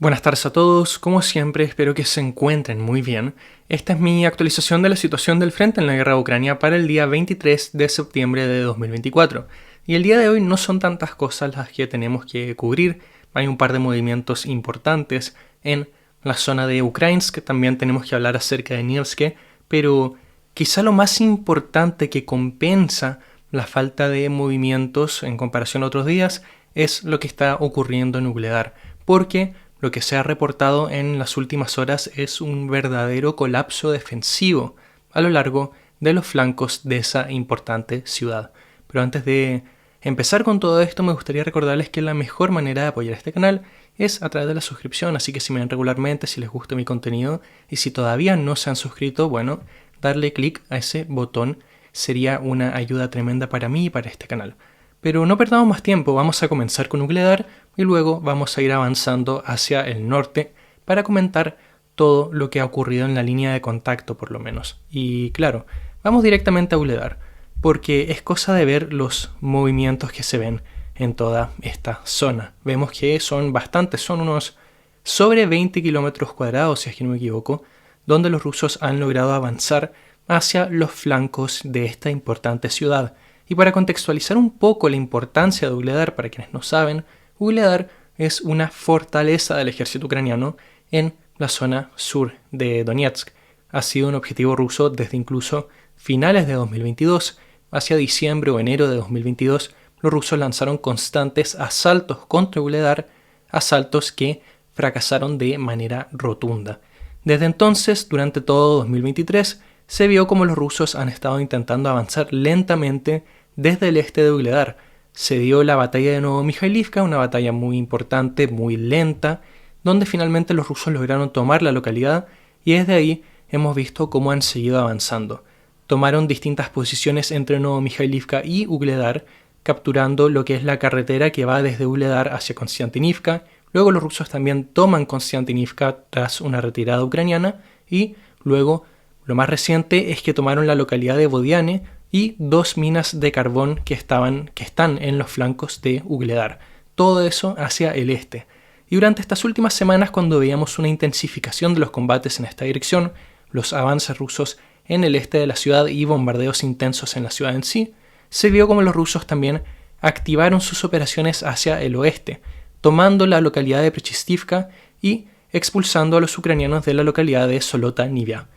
Buenas tardes a todos, como siempre espero que se encuentren muy bien. Esta es mi actualización de la situación del frente en la guerra de Ucrania para el día 23 de septiembre de 2024. Y el día de hoy no son tantas cosas las que tenemos que cubrir, hay un par de movimientos importantes en la zona de Ukrainsk, también tenemos que hablar acerca de Nevske, pero quizá lo más importante que compensa la falta de movimientos en comparación a otros días es lo que está ocurriendo en Ugledar, porque lo que se ha reportado en las últimas horas es un verdadero colapso defensivo a lo largo de los flancos de esa importante ciudad. Pero antes de empezar con todo esto, me gustaría recordarles que la mejor manera de apoyar este canal es a través de la suscripción, así que si me ven regularmente, si les gusta mi contenido y si todavía no se han suscrito, bueno, darle clic a ese botón sería una ayuda tremenda para mí y para este canal. Pero no perdamos más tiempo, vamos a comenzar con Ugledar y luego vamos a ir avanzando hacia el norte para comentar todo lo que ha ocurrido en la línea de contacto por lo menos. Y claro, vamos directamente a Ugledar, porque es cosa de ver los movimientos que se ven en toda esta zona. Vemos que son bastantes, son unos sobre 20 kilómetros cuadrados, si es que no me equivoco, donde los rusos han logrado avanzar hacia los flancos de esta importante ciudad. Y para contextualizar un poco la importancia de Ugledar, para quienes no saben, Ugledar es una fortaleza del ejército ucraniano en la zona sur de Donetsk. Ha sido un objetivo ruso desde incluso finales de 2022. Hacia diciembre o enero de 2022, los rusos lanzaron constantes asaltos contra Ugledar, asaltos que fracasaron de manera rotunda. Desde entonces, durante todo 2023, se vio como los rusos han estado intentando avanzar lentamente desde el este de Ugledar. Se dio la batalla de Novomijailivka, una batalla muy importante, muy lenta, donde finalmente los rusos lograron tomar la localidad y desde ahí hemos visto cómo han seguido avanzando. Tomaron distintas posiciones entre Novomijailivka y Ugledar, capturando lo que es la carretera que va desde Ugledar hacia Konstantinivka. Luego los rusos también toman Konstantinivka tras una retirada ucraniana y luego lo más reciente es que tomaron la localidad de Bodiane y dos minas de carbón que están en los flancos de Ugledar. Todo eso hacia el este. Y durante estas últimas semanas, cuando veíamos una intensificación de los combates en esta dirección, los avances rusos en el este de la ciudad y bombardeos intensos en la ciudad en sí, se vio como los rusos también activaron sus operaciones hacia el oeste, tomando la localidad de Prechestivka y expulsando a los ucranianos de la localidad de Solota-Nivia.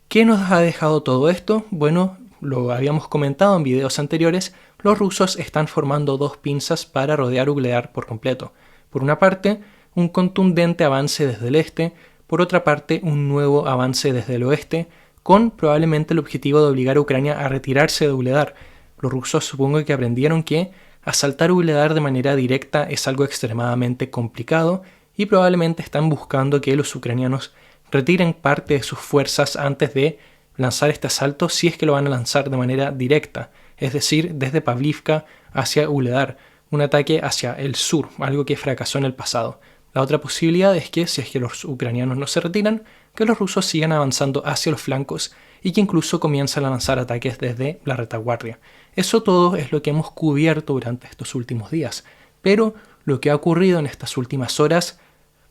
¿Qué nos ha dejado todo esto? Bueno, lo habíamos comentado en videos anteriores, los rusos están formando dos pinzas para rodear Ugledar por completo. Por una parte, un contundente avance desde el este, por otra parte, un nuevo avance desde el oeste, con probablemente el objetivo de obligar a Ucrania a retirarse de Ugledar. Los rusos supongo que aprendieron que asaltar Ugledar de manera directa es algo extremadamente complicado y probablemente están buscando que los ucranianos retiren parte de sus fuerzas antes de lanzar este asalto, si es que lo van a lanzar de manera directa, es decir, desde Pavlivka hacia Ugledar, un ataque hacia el sur, algo que fracasó en el pasado. La otra posibilidad es que, si es que los ucranianos no se retiran, que los rusos sigan avanzando hacia los flancos y que incluso comiencen a lanzar ataques desde la retaguardia. Eso todo es lo que hemos cubierto durante estos últimos días, pero lo que ha ocurrido en estas últimas horas,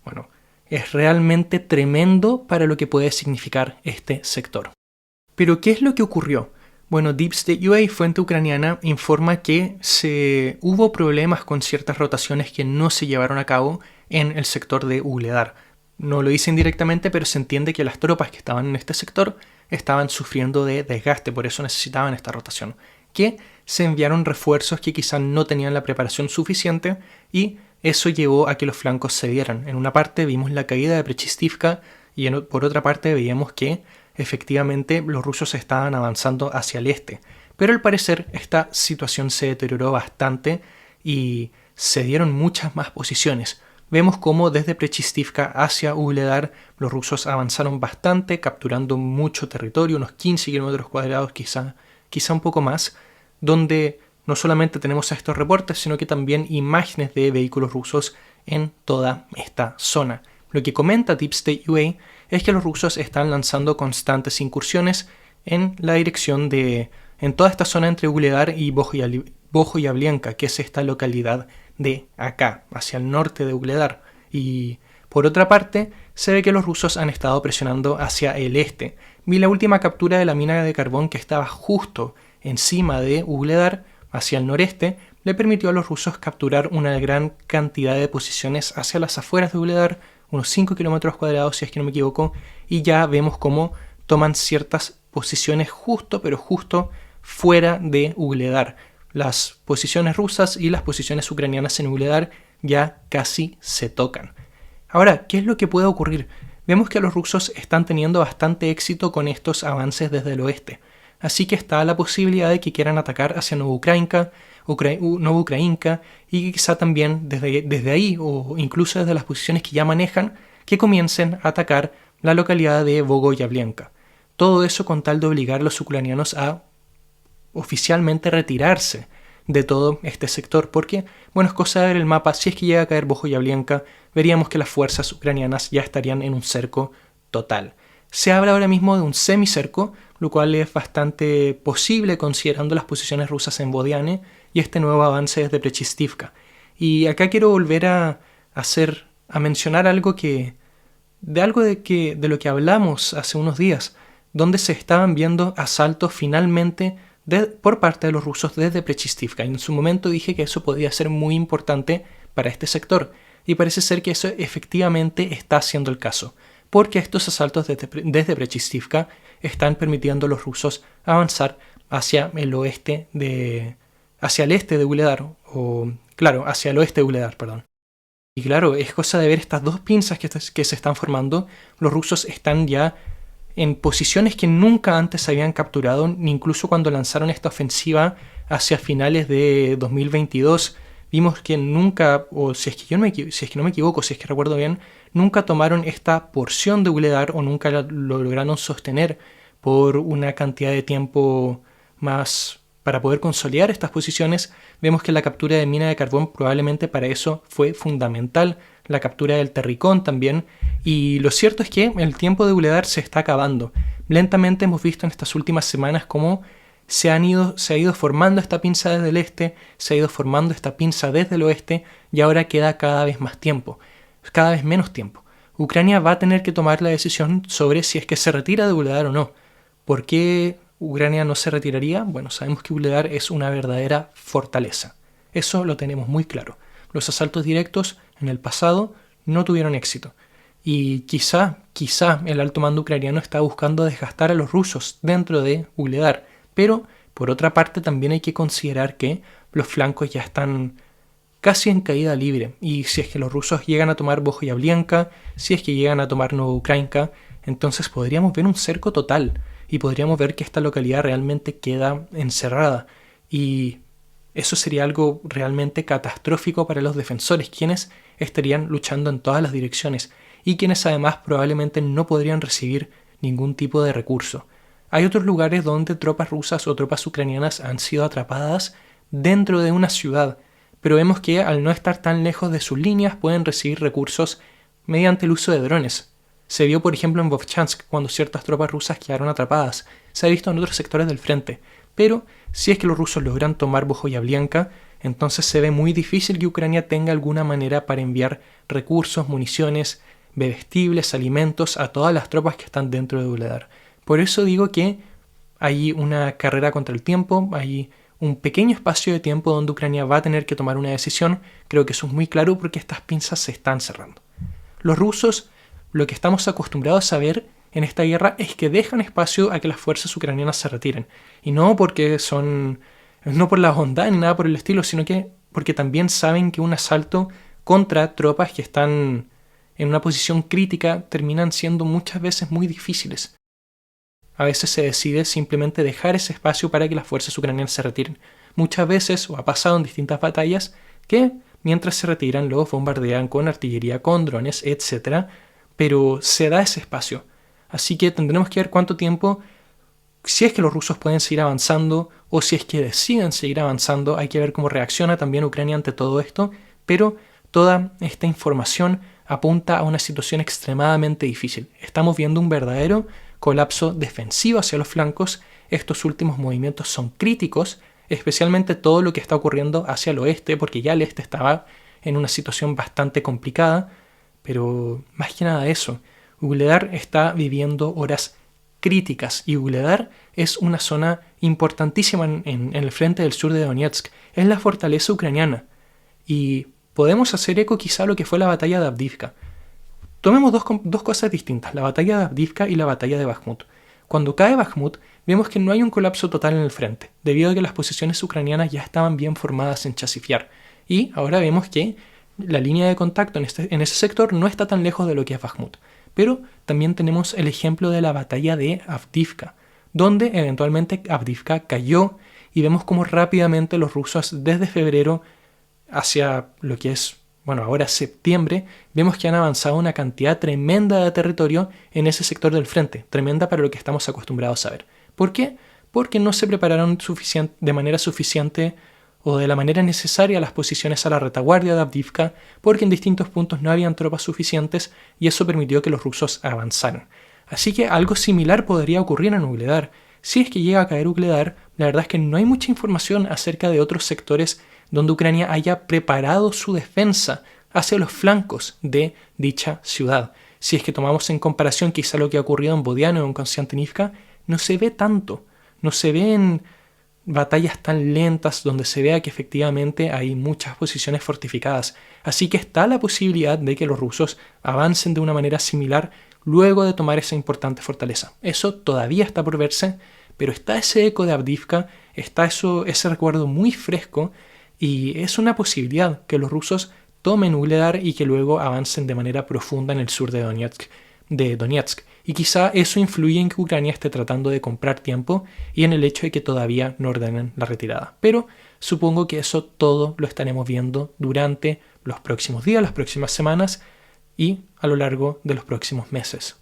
bueno, es realmente tremendo para lo que puede significar este sector. ¿Pero qué es lo que ocurrió? Bueno, Deep State UA, fuente ucraniana, informa que hubo problemas con ciertas rotaciones que no se llevaron a cabo en el sector de Ugledar. No lo dicen directamente, pero se entiende que las tropas que estaban en este sector estaban sufriendo de desgaste, por eso necesitaban esta rotación. Que se enviaron refuerzos que quizás no tenían la preparación suficiente y eso llevó a que los flancos cedieran. En una parte vimos la caída de Prechestivka y por otra parte veíamos que efectivamente los rusos estaban avanzando hacia el este. Pero al parecer esta situación se deterioró bastante y se dieron muchas más posiciones. Vemos cómo desde Prechestivka hacia Ugledar los rusos avanzaron bastante, capturando mucho territorio, unos 15 kilómetros cuadrados quizá un poco más, donde no solamente tenemos estos reportes, sino que también imágenes de vehículos rusos en toda esta zona. Lo que comenta Deep State UA es que los rusos están lanzando constantes incursiones en la dirección en toda esta zona entre Ugledar y Bohoyavlenka, que es esta localidad de acá, hacia el norte de Ugledar. Y por otra parte, se ve que los rusos han estado presionando hacia el este. Vi la última captura de la mina de carbón que estaba justo encima de Ugledar, hacia el noreste, le permitió a los rusos capturar una gran cantidad de posiciones hacia las afueras de Ugledar, unos 5 kilómetros cuadrados si es que no me equivoco, y ya vemos cómo toman ciertas posiciones justo, pero justo fuera de Ugledar. Las posiciones rusas y las posiciones ucranianas en Ugledar ya casi se tocan. Ahora, ¿qué es lo que puede ocurrir? Vemos que los rusos están teniendo bastante éxito con estos avances desde el oeste, así que está la posibilidad de que quieran atacar hacia Novukrainka, y quizá también desde ahí, o incluso desde las posiciones que ya manejan, que comiencen a atacar la localidad de Bogoyavlenka. Todo eso con tal de obligar a los ucranianos a oficialmente retirarse de todo este sector, porque, bueno, es cosa de ver el mapa. Si es que llega a caer Bogoyavlenka, veríamos que las fuerzas ucranianas ya estarían en un cerco total. Se habla ahora mismo de un semicerco, lo cual es bastante posible considerando las posiciones rusas en Bodiane y este nuevo avance desde Prechistivka. Y acá quiero volver a mencionar algo de lo que hablamos hace unos días, donde se estaban viendo asaltos finalmente por parte de los rusos desde Prechistivka. Y en su momento dije que eso podía ser muy importante para este sector, y parece ser que eso efectivamente está siendo el caso, porque estos asaltos desde Prechistivka están permitiendo a los rusos avanzar hacia el este de Ugledar, hacia el oeste de Ugledar, perdón. Y claro, es cosa de ver estas dos pinzas que se están formando. Los rusos están ya en posiciones que nunca antes habían capturado, ni incluso cuando lanzaron esta ofensiva hacia finales de 2022. Vimos que nunca, o si es que no me equivoco, si es que recuerdo bien, nunca tomaron esta porción de Ugledar o nunca lo lograron sostener por una cantidad de tiempo más para poder consolidar estas posiciones. Vemos que la captura de mina de carbón probablemente para eso fue fundamental, la captura del Terricón también, y lo cierto es que el tiempo de Ugledar se está acabando. Lentamente hemos visto en estas últimas semanas cómo se ha ido formando esta pinza desde el este, se ha ido formando esta pinza desde el oeste, y ahora queda cada vez menos tiempo. Ucrania va a tener que tomar la decisión sobre si es que se retira de Ugledar o no. ¿Por qué Ucrania no se retiraría? Bueno, sabemos que Ugledar es una verdadera fortaleza. Eso lo tenemos muy claro. Los asaltos directos en el pasado no tuvieron éxito. Y quizá el alto mando ucraniano está buscando desgastar a los rusos dentro de Ugledar. Pero, por otra parte, también hay que considerar que los flancos ya están casi en caída libre. Y si es que los rusos llegan a tomar Bogoyavlenka, si es que llegan a tomar Novukrainka, entonces podríamos ver un cerco total. Y podríamos ver que esta localidad realmente queda encerrada. Y eso sería algo realmente catastrófico para los defensores, quienes estarían luchando en todas las direcciones y quienes además probablemente no podrían recibir ningún tipo de recurso. Hay otros lugares donde tropas rusas o tropas ucranianas han sido atrapadas dentro de una ciudad, pero vemos que al no estar tan lejos de sus líneas pueden recibir recursos mediante el uso de drones. Se vio, por ejemplo, en Vovchansk cuando ciertas tropas rusas quedaron atrapadas. Se ha visto en otros sectores del frente. Pero si es que los rusos logran tomar Bogoyavlenka, entonces se ve muy difícil que Ucrania tenga alguna manera para enviar recursos, municiones, bebestibles, alimentos a todas las tropas que están dentro de Ugledar. Por eso digo que hay una carrera contra el tiempo, hay un pequeño espacio de tiempo donde Ucrania va a tener que tomar una decisión. Creo que eso es muy claro porque estas pinzas se están cerrando. Los rusos, lo que estamos acostumbrados a ver en esta guerra es que dejan espacio a que las fuerzas ucranianas se retiren. Y no por la bondad ni nada por el estilo, sino que porque también saben que un asalto contra tropas que están en una posición crítica terminan siendo muchas veces muy difíciles. A veces se decide simplemente dejar ese espacio para que las fuerzas ucranianas se retiren. Muchas veces, o ha pasado en distintas batallas, que mientras se retiran los bombardean con artillería, con drones, etc. Pero se da ese espacio. Así que tendremos que ver cuánto tiempo, si es que los rusos pueden seguir avanzando o si es que deciden seguir avanzando. Hay que ver cómo reacciona también Ucrania ante todo esto, pero toda esta información apunta a una situación extremadamente difícil. Estamos viendo un verdadero colapso defensivo hacia los flancos. Estos últimos movimientos son críticos, especialmente todo lo que está ocurriendo hacia el oeste, porque ya el este estaba en una situación bastante complicada. Pero más que nada eso, Wuhledar está viviendo horas críticas y Wuhledar es una zona importantísima en el frente del sur de Donetsk. Es la fortaleza ucraniana y podemos hacer eco quizá a lo que fue la batalla de Avdiivka. Tomemos dos cosas distintas, la batalla de Avdiivka y la batalla de Bakhmut. Cuando cae Bakhmut, vemos que no hay un colapso total en el frente, debido a que las posiciones ucranianas ya estaban bien formadas en Chasifiar. Y ahora vemos que la línea de contacto en ese sector no está tan lejos de lo que es Bakhmut. Pero también tenemos el ejemplo de la batalla de Avdiivka, donde eventualmente Avdiivka cayó y vemos cómo rápidamente los rusos desde febrero hacia lo que es, ahora septiembre, vemos que han avanzado una cantidad tremenda de territorio en ese sector del frente, tremenda para lo que estamos acostumbrados a ver. ¿Por qué? Porque no se prepararon de manera suficiente o de la manera necesaria las posiciones a la retaguardia de Avdiivka, porque en distintos puntos no habían tropas suficientes y eso permitió que los rusos avanzaran. Así que algo similar podría ocurrir en Wuhledar. Si es que llega a caer Wuhledar, la verdad es que no hay mucha información acerca de otros sectores donde Ucrania haya preparado su defensa hacia los flancos de dicha ciudad. Si es que tomamos en comparación quizá lo que ha ocurrido en Bodiano o en Konstantinivka, no se ve tanto, no se ven batallas tan lentas donde se vea que efectivamente hay muchas posiciones fortificadas. Así que está la posibilidad de que los rusos avancen de una manera similar luego de tomar esa importante fortaleza. Eso todavía está por verse, pero está ese eco de Avdiivka, está ese recuerdo muy fresco y es una posibilidad que los rusos tomen Wuhledar y que luego avancen de manera profunda en el sur de Donetsk. Y quizá eso influye en que Ucrania esté tratando de comprar tiempo y en el hecho de que todavía no ordenen la retirada. Pero supongo que eso todo lo estaremos viendo durante los próximos días, las próximas semanas y a lo largo de los próximos meses.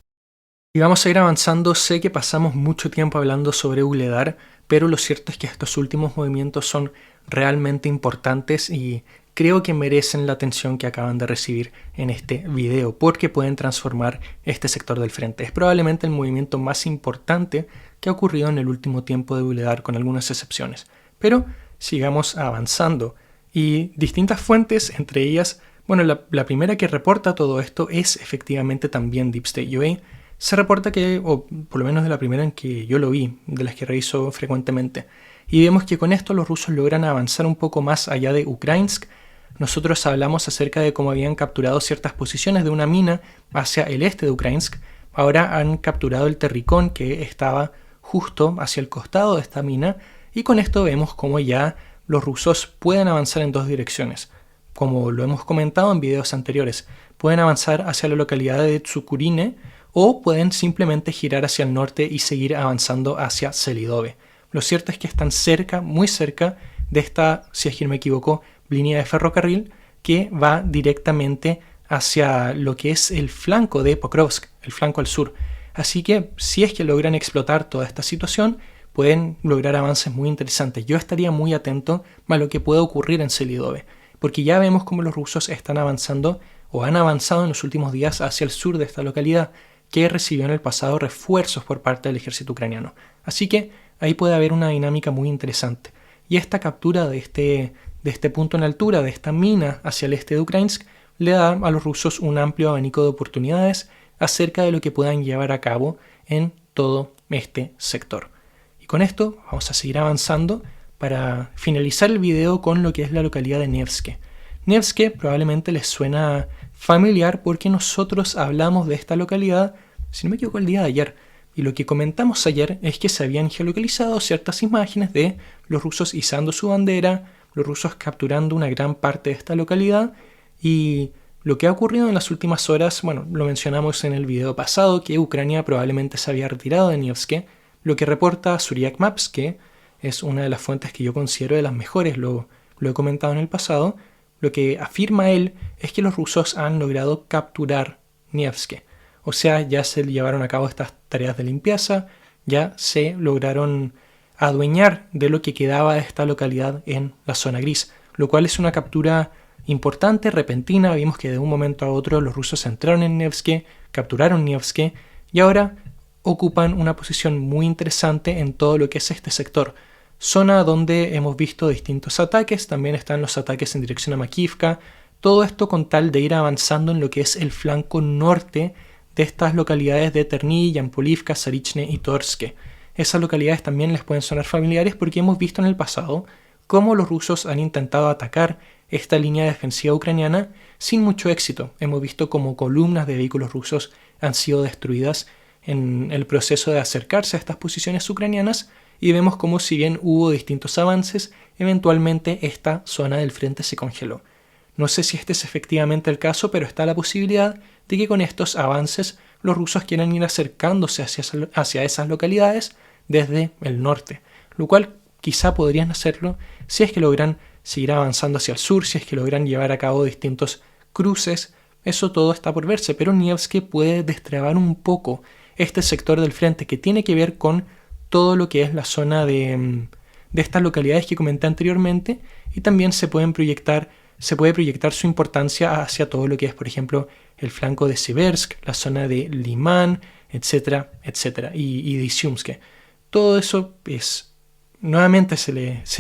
Y vamos a ir avanzando. Sé que pasamos mucho tiempo hablando sobre Wuhledar, pero lo cierto es que estos últimos movimientos son realmente importantes y creo que merecen la atención que acaban de recibir en este video porque pueden transformar este sector del frente. Es probablemente el movimiento más importante que ha ocurrido en el último tiempo de Wuhledar, con algunas excepciones. Pero sigamos avanzando. Y distintas fuentes, entre ellas, la primera que reporta todo esto es efectivamente también Deep State UA. Se reporta que, o por lo menos de la primera en que yo lo vi, de las que reviso frecuentemente, y vemos que con esto los rusos logran avanzar un poco más allá de Ukrainsk. Nosotros hablamos acerca de cómo habían capturado ciertas posiciones de una mina hacia el este de Ukrainsk. Ahora han capturado el Terricón, que estaba justo hacia el costado de esta mina, y con esto vemos cómo ya los rusos pueden avanzar en dos direcciones. Como lo hemos comentado en videos anteriores, pueden avanzar hacia la localidad de Tsukurine o pueden simplemente girar hacia el norte y seguir avanzando hacia Selidove. Lo cierto es que están cerca, muy cerca de esta, si es que no me equivoco, línea de ferrocarril que va directamente hacia lo que es el flanco de Pokrovsk, el flanco al sur. Así que si es que logran explotar toda esta situación, pueden lograr avances muy interesantes. Yo estaría muy atento a lo que pueda ocurrir en Selidove, porque ya vemos cómo los rusos están avanzando o han avanzado en los últimos días hacia el sur de esta localidad, que recibió en el pasado refuerzos por parte del ejército ucraniano. Así que ahí puede haber una dinámica muy interesante. Y esta captura de este punto en altura, de esta mina hacia el este de Ukrainsk, le da a los rusos un amplio abanico de oportunidades acerca de lo que puedan llevar a cabo en todo este sector. Y con esto vamos a seguir avanzando para finalizar el video con lo que es la localidad de Nevske. Nevske probablemente les suena familiar porque nosotros hablamos de esta localidad, si no me equivoco, el día de ayer. Y lo que comentamos ayer es que se habían geolocalizado ciertas imágenes de los rusos izando su bandera, los rusos capturando una gran parte de esta localidad, y lo que ha ocurrido en las últimas horas, lo mencionamos en el video pasado, que Ucrania probablemente se había retirado de Nevske, lo que reporta Suryak Maps, que es una de las fuentes que yo considero de las mejores, lo he comentado en el pasado. Lo que afirma él es que los rusos han logrado capturar Nevske. O sea, ya se llevaron a cabo estas tareas de limpieza, ya se lograron adueñar de lo que quedaba de esta localidad en la zona gris, lo cual es una captura importante, repentina. Vimos que de un momento a otro los rusos entraron en Nevske, capturaron Nevske y ahora ocupan una posición muy interesante en todo lo que es este sector. Zona donde hemos visto distintos ataques, también están los ataques en dirección a Makivka, Todo esto con tal de ir avanzando en lo que es el flanco norte de estas localidades de Terni, Yampolivka, Sarichne y Torske. Esas localidades también les pueden sonar familiares porque hemos visto en el pasado cómo los rusos han intentado atacar esta línea defensiva ucraniana sin mucho éxito. Hemos visto cómo columnas de vehículos rusos han sido destruidas en el proceso de acercarse a estas posiciones ucranianas y vemos como si bien hubo distintos avances, eventualmente esta zona del frente se congeló. No sé si este es efectivamente el caso, pero está la posibilidad de que con estos avances los rusos quieran ir acercándose hacia esas localidades desde el norte, lo cual quizá podrían hacerlo si es que logran seguir avanzando hacia el sur, si es que logran llevar a cabo distintos cruces. Eso todo está por verse, pero Nevsky puede destrabar un poco este sector del frente que tiene que ver con todo lo que es la zona de estas localidades que comenté anteriormente, y también se puede proyectar su importancia hacia todo lo que es, por ejemplo, el flanco de Siversk, la zona de Liman, etcétera, etcétera, y de Iziumsk. Todo eso es, nuevamente se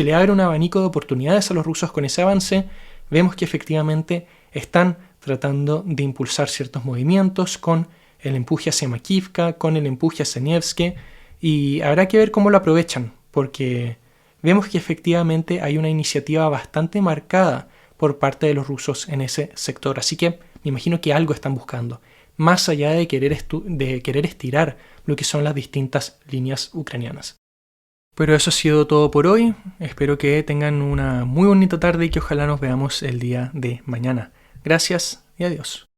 le abre un abanico de oportunidades a los rusos con ese avance. Vemos que efectivamente están tratando de impulsar ciertos movimientos con el empuje hacia Makivka, con el empuje hacia Nevsky, y habrá que ver cómo lo aprovechan, porque vemos que efectivamente hay una iniciativa bastante marcada por parte de los rusos en ese sector, así que me imagino que algo están buscando, más allá de querer estirar lo que son las distintas líneas ucranianas. Pero eso ha sido todo por hoy, espero que tengan una muy bonita tarde y que ojalá nos veamos el día de mañana. Gracias y adiós.